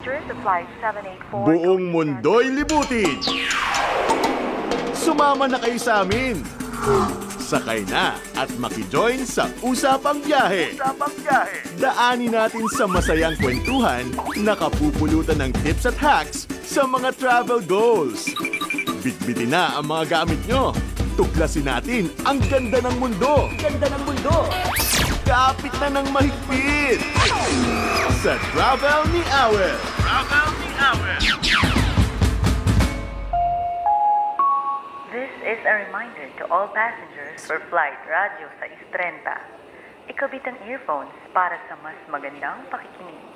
Passengers of Flight 784... Buong mundo'y libutin! Sumama na kayo sa amin! Sakay na at makijoin sa Usapang Biyahe! Daanin natin sa masayang kwentuhan na kapupulutan ng tips at hacks sa mga travel goals. Bitbitin na ang mga gamit nyo. Tuklasin natin ang ganda ng mundo. Kapit na ng mahigpit. Sa Travel ni Awel. This is a reminder to all passengers for Flight Radio sa Istrenta. Ikabit ang earphones para sa mas magandang pakikinig.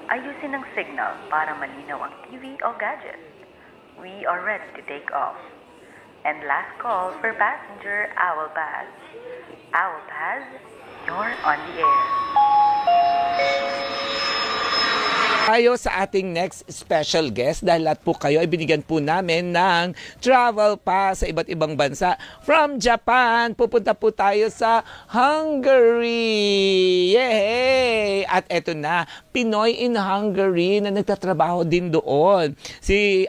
Ayusin ang signal para malinaw ang TV o gadget. We are ready to take off. And last call for passenger Owl Pass. Owl Pass, you're on the air. Tayo sa ating next special guest dahil lahat po kayo ay binigyan po namin ng travel pass sa iba't ibang bansa. From Japan, pupunta po tayo sa Hungary! Yay! At eto na, Pinoy in Hungary na nagtatrabaho din doon.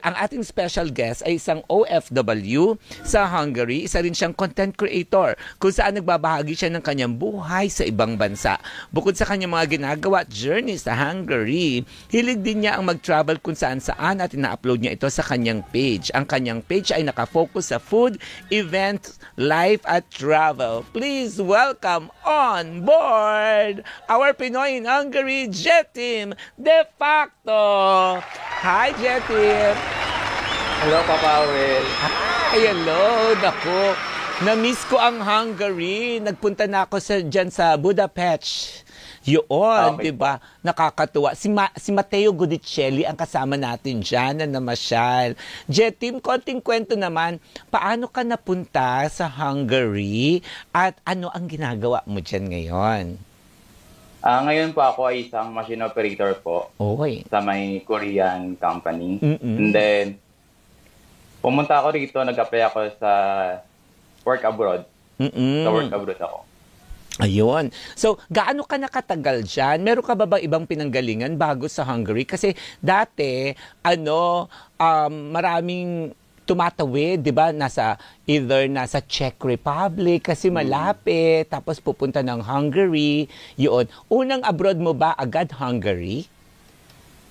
Ang ating special guest ay isang OFW sa Hungary. Isa rin siyang content creator kung saan nagbabahagi siya ng kanyang buhay sa ibang bansa. Bukod sa kanyang mga ginagawa at journey sa Hungary, hilig din niya ang mag-travel kung saan-saan at ina-upload niya ito sa kanyang page. Ang kanyang page ay nakafocus sa food, events, life at travel. Please welcome on board our Pinoy in Hungary Jet Team De Facto. Hi, Jet Team. Hello, Papa Awel. Ay, hello. Naku, na-miss ko ang Hungary. Nagpunta na ako dyan sa Budapest. Yun, okay, diba? Nakakatuwa. Si Matteo Gudicelli ang kasama natin dyan na namasyal. Jet Team, konting kwento naman, paano ka napunta sa Hungary at ano ang ginagawa mo dyan ngayon? Ngayon po ako ay isang machine operator po sa may Korean company. And then, pumunta ako rito, nag-apply ako sa work abroad. Sa work abroad ako. Ayun. So, gaano ka nakatagal dyan? Meron ka ba bang ibang pinanggalingan bago sa Hungary? Kasi dati, maraming tumatawid, di ba? Either nasa Czech Republic kasi malapit, tapos pupunta ng Hungary. Yun. Unang abroad mo ba agad Hungary?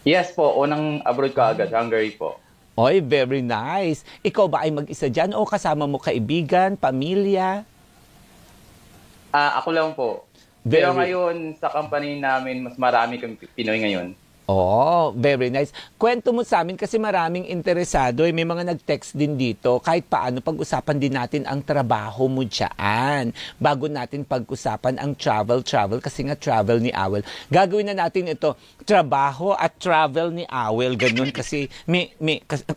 Yes po, unang abroad ko agad, Hungary po. Oy, very nice. Ikaw ba ay mag-isa dyan o kasama mo kaibigan, pamilya? Ako lang po. Pero ngayon, sa company namin, mas marami kang Pinoy ngayon. Oh, very nice. Kwento mo sa amin kasi maraming interesado. May mga nag-text din dito. Kahit paano, pag-usapan din natin ang trabaho mo dyan. Bago natin pag-usapan ang travel. Kasi nga travel ni Awel. Gagawin na natin ito, trabaho at travel ni Awel. Ganun kasi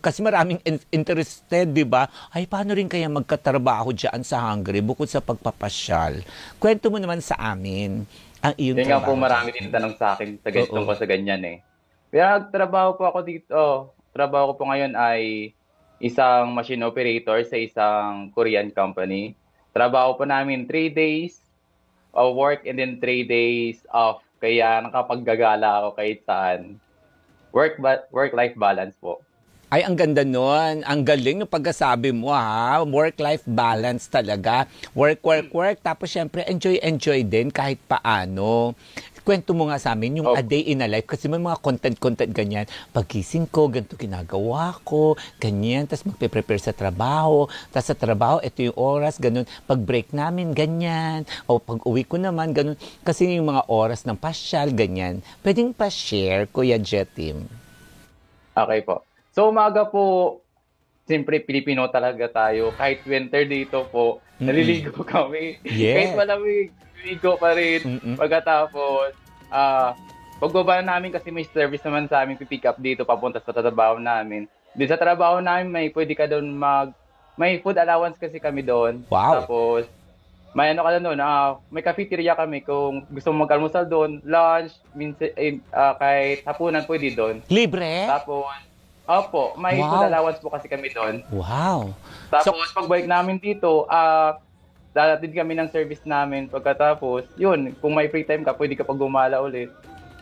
kasi maraming interested, di ba? Ay, paano rin kaya magkatrabaho dyan sa Hungary bukod sa pagpapasyal? Kwento mo naman sa amin. Yun nga po, marami din tanong sa akin tungkol sa ganyan eh. Pero nagtrabaho po ako dito. Trabaho ko po ngayon ay isang machine operator sa isang Korean company. Trabaho po namin 3 days of work and then 3 days off. Kaya nakapaggagala ako kahit saan. Work-life balance po. Ay, ang ganda nun. Ang galing ng pagkasabi mo, ha? Work-life balance talaga. Work. Tapos, syempre, enjoy din kahit paano. Kwento mo nga sa amin yung a day in a life. Kasi may mga content ganyan. Pagkising ko, ganito ginagawa ko, ganyan. Tapos magpe-prepare sa trabaho. Tapos sa trabaho, ito yung oras, ganun. Pag break namin, ganyan. O pag uwi ko naman, ganun. Kasi yung mga oras ng pasyal, ganyan. Pwedeng pa-share, Kuya Jet Team. Okay po. So umaga po, siyempre Pilipino talaga tayo. Kahit winter dito po, naliligo kami. Yeah. Kahit malamig, naliligo pa rin. Pagkatapos, pagbaba namin kasi may service naman sa amin, pipick up dito papunta sa trabaho namin. Di sa trabaho namin, may food allowance kasi kami doon. Wow. Tapos, may ano ka doon, may cafeteria kami kung gusto mo mag-almusal doon, lunch, minsan, kahit hapunan pwede doon. Libre? Tapos, opo, may food allowance po kasi kami doon. Wow. Tapos, pagbalik namin dito, dalatid kami ng service namin. Pagkatapos, yun, kung may free time ka, pwede ka pag gumala ulit.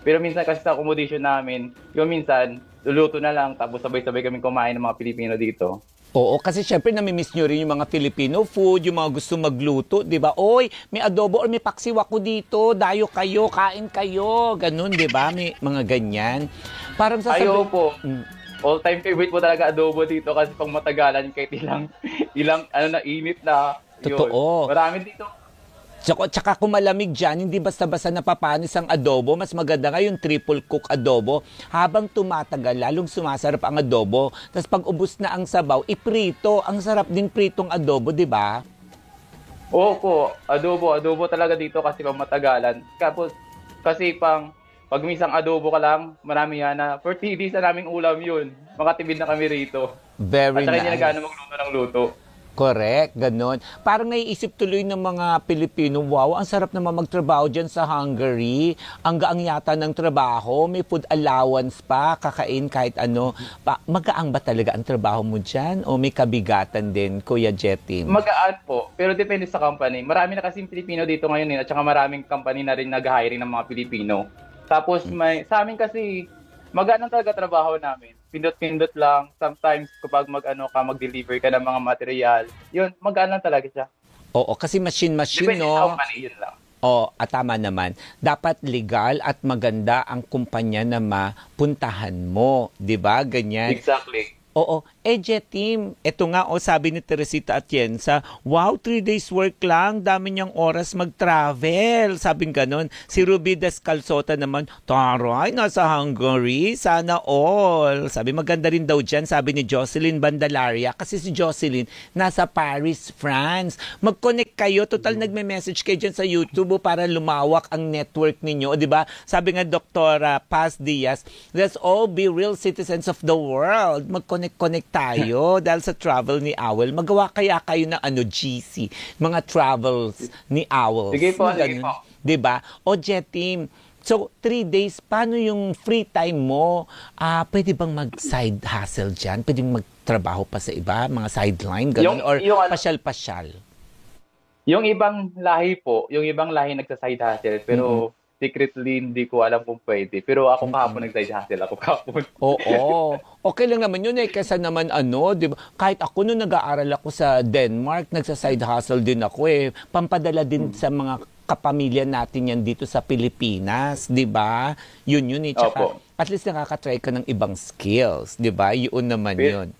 Pero minsan kasi sa accommodation namin, yung minsan, luluto na lang, tapos sabay-sabay kami kumain ng mga Pilipino dito. Oo, kasi syempre namimiss nyo rin yung mga Filipino food, yung mga gusto magluto, di ba? Oy, may adobo or may paksiw ako dito, dayo kayo, kain kayo, ganun, di ba? May mga ganyan. Parang Ayo po. All-time favorite po talaga adobo dito kasi pang matagalan kahit ilang ano na init na. Totoo. Yun. Marami dito. Tsaka kung malamig dyan, hindi basta-basta napapanis ang adobo. Mas maganda nga yung triple cook adobo. Habang tumatagal, lalong sumasarap ang adobo. Tapos pag ubus na ang sabaw, iprito. Ang sarap din pritong adobo, di ba? Oo po. Adobo talaga dito kasi pang matagalan. Tapos, kasi pag misang adobo ka lang, marami yan na. For 3 days na naming ulam yun. Makatibid na kami rito. Very At saka nice. hindi nagano magluto ng luto. Correct, ganon. Parang naiisip tuloy ng mga Pilipino, wow, ang sarap naman magtrabaho dyan sa Hungary. Ang gaang yata ng trabaho, may food allowance pa, kakain kahit ano. Magaang ba talaga ang trabaho mo dyan? O may kabigatan din, Kuya Jetim? Magaan po, pero depende sa company. Marami na kasing Pilipino dito ngayon at saka maraming company na rin nag-hiring ng mga Pilipino. Tapos sa amin kasi, magaan talaga trabaho namin. Pindot-pindot lang. Sometimes kapag mag-deliver ka ng mga material, yun, magaan lang talaga siya. Oo, kasi machine-machine, Depende no? sa company, yun lang. Tama naman. Dapat legal at maganda ang kumpanya na mapuntahan mo. 'Di ba? Ganyan. Exactly. Oo. Jetim, eto nga, sabi ni Teresita Atienza, wow, 3 days work lang, dami niyang oras mag-travel. Sabing ganon. Si Ruby Descalzota naman, taray, nasa Hungary, sana all. Sabi, maganda rin daw dyan, sabi ni Jocelyn Bandalaria, kasi si Jocelyn, nasa Paris, France. Mag-connect kayo, total nagme-message kayo dyan sa YouTube para lumawak ang network ninyo. Di ba? Sabi nga Dr. Paz Diaz, let's all be real citizens of the world. Mag-connect tayo dahil sa travel ni Owl. Magawa kaya kayo ng GC, mga travels ni Owl. Sige po, sige po. Diba? Jetim, so 3 days, paano yung free time mo? Pwede bang mag-side hustle dyan? Pwede magtrabaho pa sa iba? Mga sideline? Ganun? Or pasyal-pasyal? Yung ibang lahi po, yung ibang lahi nagsa-side hustle, pero secretly hindi ko alam kung pwede. Pero ako kahapon nag-side hustle ako kahapon. Oo. Okay lang naman yun kaysa naman di ba? Kahit ako nung nag-aaral ako sa Denmark, nagsa-side hustle din ako Pampadala din sa mga kapamilya natin yan dito sa Pilipinas, di ba? Yun Tsaka, at least nakaka-try ka ng ibang skills, di ba? Yun naman yun.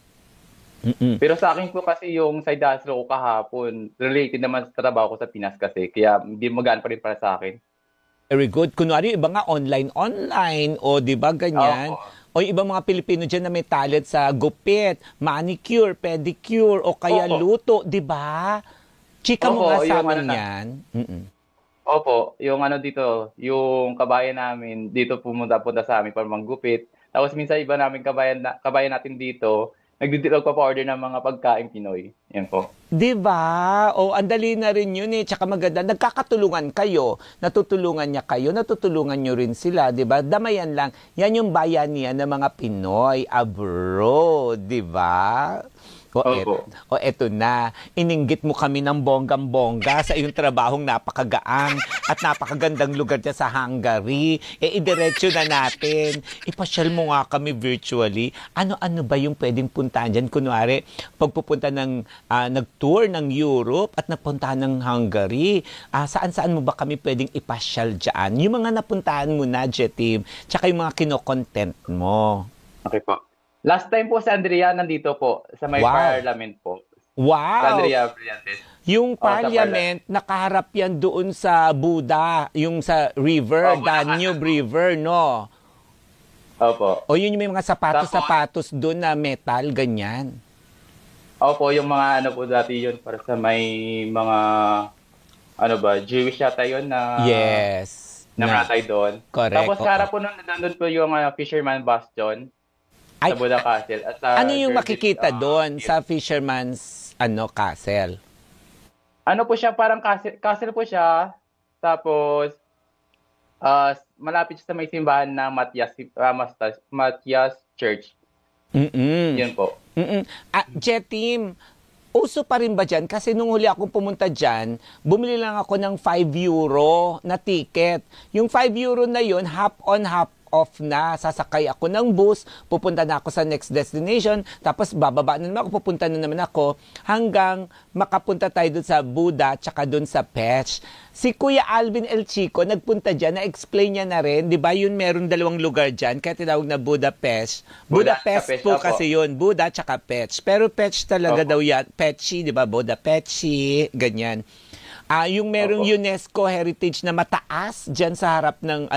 Pero sa akin po kasi yung side hustle ko kahapon, related naman sa trabaho ko sa Pinas kasi. Kaya hindi magaan pa rin para sa akin. Very good. Kunwari, iba nga online, di ba, ganyan? O yung ibang mga Pilipino dyan na may talent sa gupit, manicure, pedicure, o kaya luto, di ba? Chika mo nga sa amin yan. Opo, yung dito, yung kabayan namin, dito pumunta sa amin para manggupit. Tapos minsan iba namin kabayan natin dito, nagpa-order ng mga pagkain Pinoy. Yan po. Diba? Ang dali na rin yun Tsaka maganda. Nagkakatulungan kayo. Natutulungan niya kayo. Natutulungan niyo rin sila. Diba? Damayan lang. Yan yung bayanihan ng mga Pinoy abroad. Diba? Eto na. Ininggit mo kami ng bonggang-bongga sa iyong trabahong napakagaang at napakagandang lugar dyan sa Hungary. Idiretso na natin. Ipasyal mo nga kami virtually. Ano-ano ba yung pwedeng puntahan dyan? Kunwari, pagpupunta nag-tour ng Europe at napuntahan ng Hungary. Saan-saan mo ba kami pwedeng ipasyal dyan? Yung mga napuntahan mo na, Jetim, tsaka yung mga kinokontent mo. Okay po. Last time po si Andrea nandito po sa may parliament po. Wow! Andrea Brillantes. Yung parliament, nakaharap yan doon sa Buda, yung sa river, Danube River, no? Opo. Yun yung may mga sapatos doon na metal, ganyan. Opo, yung mga po dati yun para sa may mga Jewish yata yun na yes. Namatay doon. Correct. Tapos harap po nandun po yung Fisherman Bastion. Sa Buda Castle. At ano yung makikita doon sa Fisherman's Castle? Po siya, parang castle po siya. Tapos, malapit siya sa may simbahan ng Matthias Church. Yun po. Jetim, uso pa rin ba dyan? Kasi nung huli akong pumunta dyan, bumili lang ako ng €5 na ticket. Yung €5 na yun, half on, half off na. Sasakay ako ng bus, pupunta na ako sa next destination, tapos bababa na naman ako, pupunta na naman ako, hanggang makapunta tayo dun sa Buda, tsaka dun sa Pech. Si Kuya Alvin El Chico, nagpunta dyan, na-explain niya na rin, di ba yun meron 2 lugar dyan, kaya tinawag na Buda Pech. Budapest po kasi yun, Buda tsaka Pech. Pero Pech talaga daw yan, Pechi, di ba? Buda Pechi, ganyan. Yung merong UNESCO Heritage na mataas dyan sa harap ng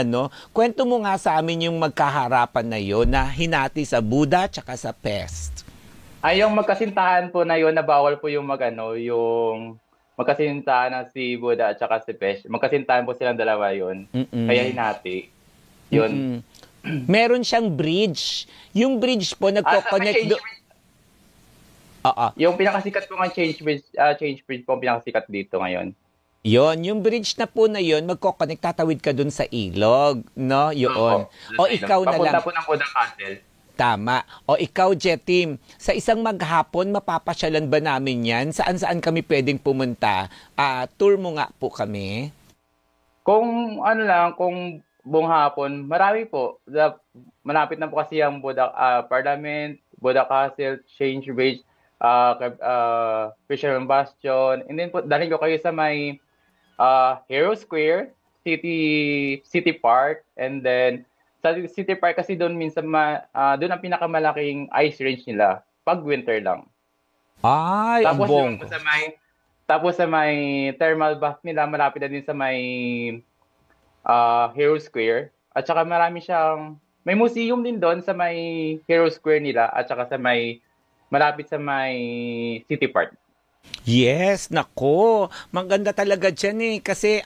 kwento mo nga sa amin yung magkaharapan na yon na hinati sa Buda tsaka sa Pest. Yung magkasintahan po na yon na bawal po yung yung magkasintahan na si Buda at saka si Pest. Magkasintahan po silang dalawa yon. Kaya hinati. Yun. Meron siyang bridge. Yung bridge po nagko-connect Yung pinakasikat po ng change bridge po ang pinakasikat dito ngayon. Yung bridge na po na yon, magko-connect, tatawid ka dun sa ilog, no? Yun. O ikaw na lang. Papunta po ng Buda Castle. Tama. O ikaw, Jetim, sa isang maghapon, mapapasyalan ba namin yan? Saan-saan kami pwedeng pumunta? Tour mo nga po kami. Kung kung buong hapon, marami po. Malapit na po kasi ang Buda Parliament, Buda Castle, Change Bridge, Fisherman Bastion, and then po dalhin ko kayo sa may Hero Square, City Park, and then sa City Park kasi doon minsan doon ang pinakamalaking ice rink nila pag winter lang. Ay, tapos sa may thermal bath nila, malapit na din sa may Hero Square, at saka may museum din doon sa may Hero Square nila, at saka malapit sa may City Park. Yes, nako. Maganda talaga dyan kasi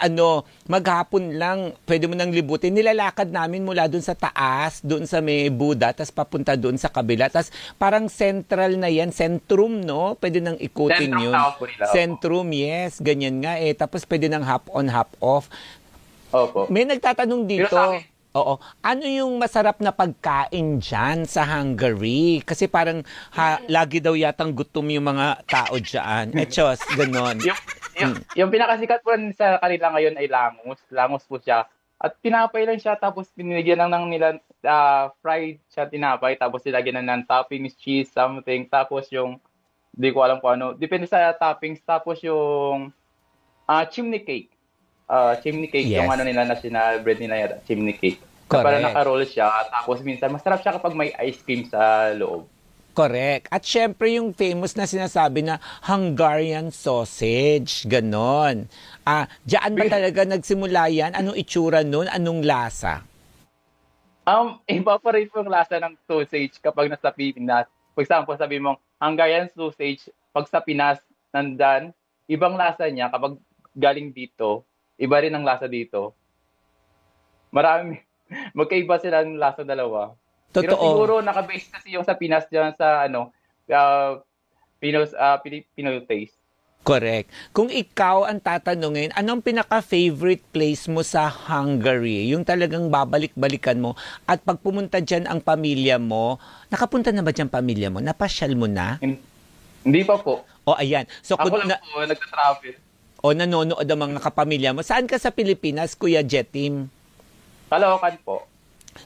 maghapon lang, pwede mo nang libutin. Nilalakad namin mula dun sa taas, dun sa may Buda, tas papunta dun sa kabila. Tas parang central na yan, centrum, no? Pwede nang ikutin yun. Centrum, yes. Ganyan nga Tapos pwede nang half on, half off. Opo. May nagtatanong dito. Oo. Ano yung masarap na pagkain dyan sa Hungary? Kasi parang lagi daw yatang gutom yung mga tao dyan. Chos, ganon. Yung pinakasikat po sa kanila ngayon ay langos. Langos po siya. At pinapay lang siya, tapos binigyan lang nila fried siya tinapay, tapos nilagyan ng toppings, cheese, something. Tapos di ko alam kung ano. Depende sa toppings. Tapos yung chimney cake. Chimney cake, yes. Yung nila na bread nila yata, chimney cake. Correct. Para naka-roll siya, tapos minsan masarap siya kapag may ice cream sa loob. Correct. At syempre yung famous na sinasabi na Hungarian sausage, ganon. Diyan ba talaga nagsimula yan? Anong itsura nun? Anong lasa? Iba pa rin po yung lasa ng sausage kapag nasa Pinas. For example, sabi mong Hungarian sausage, pag sa Pinas, nandan, ibang lasa niya kapag galing dito. Iba rin ang lasa dito. Magkaiba sila ng lasa dalawa. Totoo. Pero siguro naka-base kasi yung sa Pinas dyan sa Pinoy taste. Correct. Kung ikaw ang tatanungin, anong pinaka-favorite place mo sa Hungary? Yung talagang babalik-balikan mo. At pag pumunta dyan ang pamilya mo, nakapunta na ba dyan pamilya mo? Napasyal mo na? Hindi pa po. O ayan. So, ako lang po, nagta-travel. O nanonood ang mga kapamilya mo. Saan ka sa Pilipinas, Kuya Jetim? Caloocan po.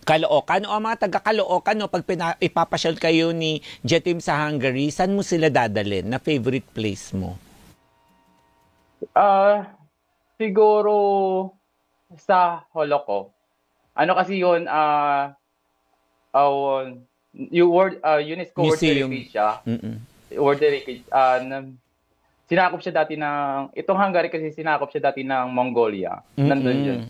Caloocan. O mga taga-Caloocan, pag ipapasyal kayo ni Jetim sa Hungary, saan mo sila dadalhin na favorite place mo? Siguro sa Holocaust. Kasi yun, UNESCO World Heritage siya. World Heritage. Sinakop siya dati itong Hungary kasi sinakop siya dati ng Mongolia. Nandun yun,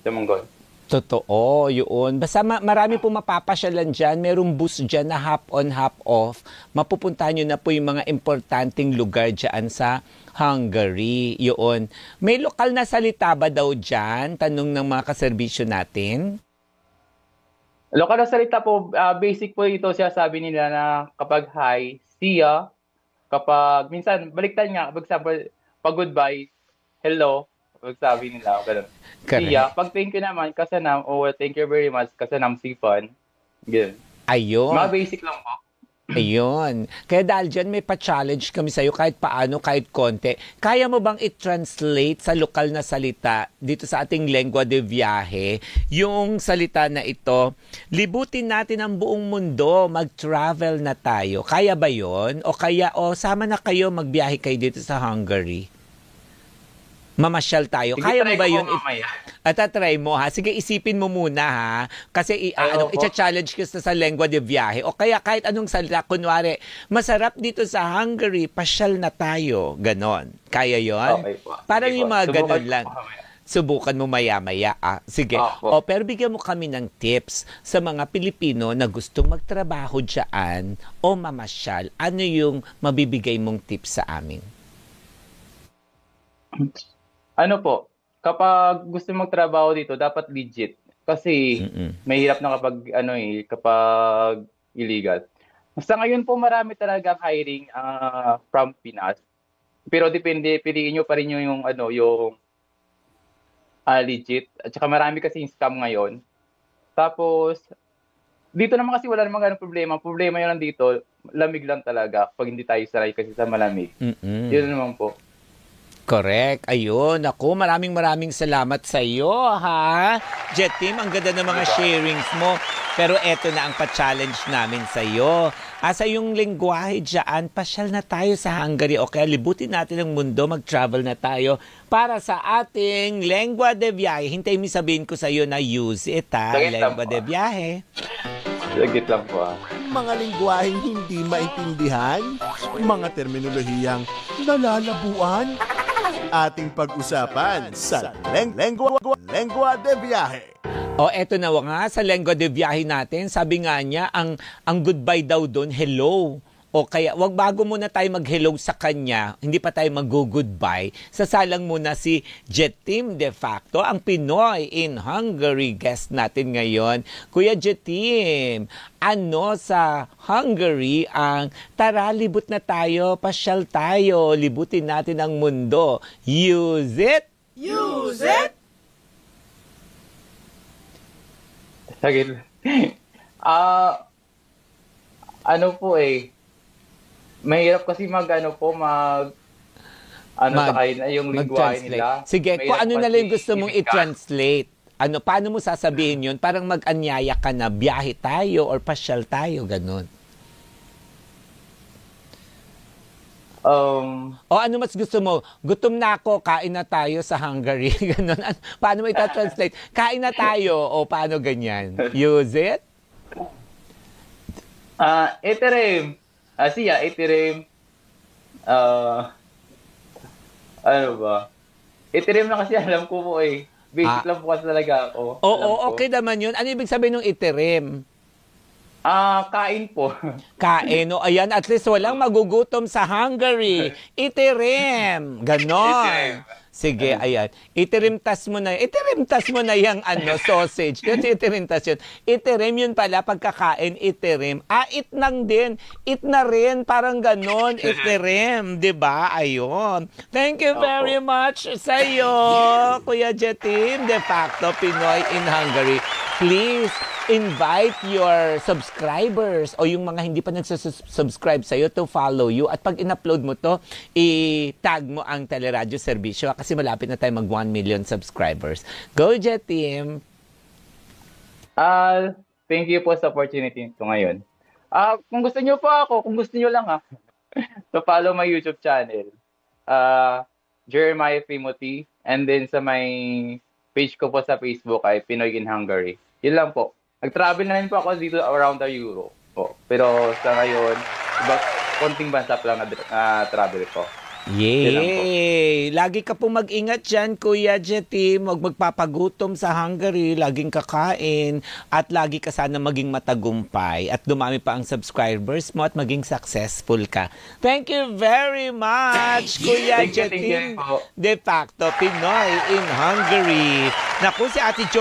sa Mongolia. Totoo, yun. Basta marami po mapapasyalan dyan. Merong bus dyan na half on, half off. Mapupuntahan nyo na po yung mga importanteng lugar dyan sa Hungary. Yun. May lokal na salita ba daw dyan? Tanong ng mga kaserbisyo natin. Lokal na salita po, basic po ito siya, sabi nila na kapag hi, see ya. Kapag, minsan, baliktad nga, for example, pag goodbye, hello, pag sabi nila, ganun. Siya, pag thank you naman, kasanam, thank you very much, kasanam sipan. Ganun. Ayun. Mga basic lang po. Ayun. Kaya dahil dyan, may pa-challenge kami sa'yo kahit paano, kahit konti. Kaya mo bang i-translate sa lokal na salita dito sa ating lengua de viaje, yung salita na ito, libutin natin ang buong mundo, mag-travel na tayo. Kaya ba yon? O sama na kayo, magbiyahe kayo dito sa Hungary? Mamasyal tayo. Sige, Kaya mo try ba ko yun? mamaya. Try mo ha. Sige, isipin mo muna ha. Kasi Oo. i-challenge ka sa lengua de viaje. O kaya kahit anong salita. Kunwari, masarap dito sa Hungary, pasyal na tayo. Ganon. Kaya yon? Okay po. Parang Sige yung po. mga Subukan ganon ko lang. mamaya. Subukan mo maya-maya. Sige. Opo. Pero bigyan mo kami ng tips sa mga Pilipino na gustong magtrabaho dyan o mamasyal. Ano yung mabibigay mong tips sa amin? Ano po, kapag gusto magtrabaho dito, dapat legit. Kasi mahirap na kapag illegal. Sa ngayon po, marami talagang hiring from Pinas. Pero depende, piliin nyo pa rin yung legit. At saka marami kasi yung scam ngayon. Tapos, dito naman kasi wala namang ganong problema. Problema yun lang dito, lamig lang talaga pag hindi tayo saray kasi sa malamig. Yun naman po. Correct. Ayun. Ako, maraming salamat sa iyo, ha? Jet Team, ang ganda ng mga sharings mo. Pero eto na ang pa-challenge namin sa iyo. Sa yung lengguwahe dyan, pasyal na tayo sa Hungary. O kaya libutin natin ang mundo, mag-travel na tayo para sa ating lengua de viaje. Hintay mo sabihin ko sa iyo na use it, ha? Lengua de viaje. Sagit lang po, Mga lingwaheng hindi maintindihan, mga terminolohiyang nalalabuan. Ating pag-usapan sa Lengua de Viaje. Eto na nga sa lengua de viaje natin. Sabi nga niya, ang goodbye daw doon, hello. O kaya, bago muna tayo mag-hello sa kanya, hindi pa tayo mag-goodbye, sasalang muna si Jet Team de facto, ang Pinoy in Hungary guest natin ngayon. Kuya Jet Team, sa Hungary ang tara, libot na tayo, pasyal tayo, libutin natin ang mundo. Use it! Use it! Sagit. Mahirap kasi yung lingwahe nila. Sige, kung Mahirap ano na lang kasi gusto mong i-recast. i-translate. Paano mo sasabihin yun? Parang mag-anyaya ka na, biyahe tayo or pasyal tayo, ganun. Ano mas gusto mo? Gutom na ako, kain na tayo sa Hungary. Ganun. Paano mo ita-translate? Kain na tayo o paano ganyan? Use it? Iterem. Iterem. Iterem na kasi alam ko po eh. Basic lang po kasi talaga ako. Okay naman yun. Ano ibig sabihin ng iterem? Kain po. Kain. Ayan, at least walang magugutom sa Hungary. Iterem. Ganon. Iterem. Sige, ayan. Itirimtas mo na yung sausage. Yun, itirimtas yun. Iterem yun pala, pagkakain, iterem. It nang din. It na rin, parang ganon. Iterem, di ba? Ayun. Thank you very much sa iyo, Kuya Jetim, de facto Pinoy in Hungary. Please, invite your subscribers o yung mga hindi pa nagsusubscribe sa'yo to follow you. At pag in-upload mo to, i-tag mo ang Teleradyo Serbisyo kasi malapit na tayo mag 1 million subscribers. Go, Jet Team! Thank you po sa opportunity ito ngayon. Kung gusto nyo po ako, kung gusto nyo lang so follow my YouTube channel. Jeremiah Timothy. And then sa my page ko po sa Facebook ay Pinoy in Hungary. Yun lang po. Nag-travel na rin po ako dito around the Europe po. Pero sa ngayon, konting bansa pa lang na travel po. Yay! Lagi ka pong mag-ingat dyan, Kuya Jetty. Magpapagutom sa Hungary, laging kakain, at lagi ka sana maging matagumpay at dumami pa ang subscribers mo at maging successful ka. Thank you very much, Kuya Jetty. De facto, Pinoy in Hungary. Naku, si Ate Jo